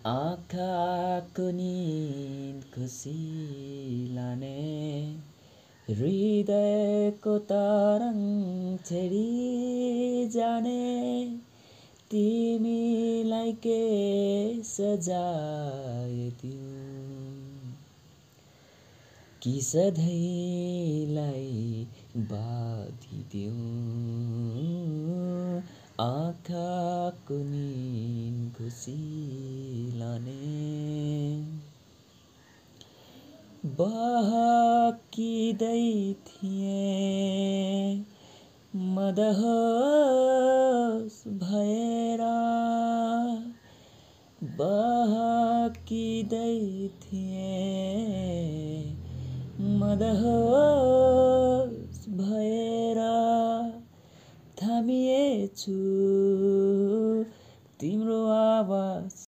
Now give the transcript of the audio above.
आँखाको नींद खुसी लाने हृदयको तरंग छेडी जाने तिमीलाई के सजाय दिउँ कि सधैँलाई बाँधिदेऊ आँखाको नींद खुसी लाने बहकिँदै थिएँ मदहोस भएर बहकिँदै थिएँ मदहोस भएर थामिएछु तिम्रो आवाज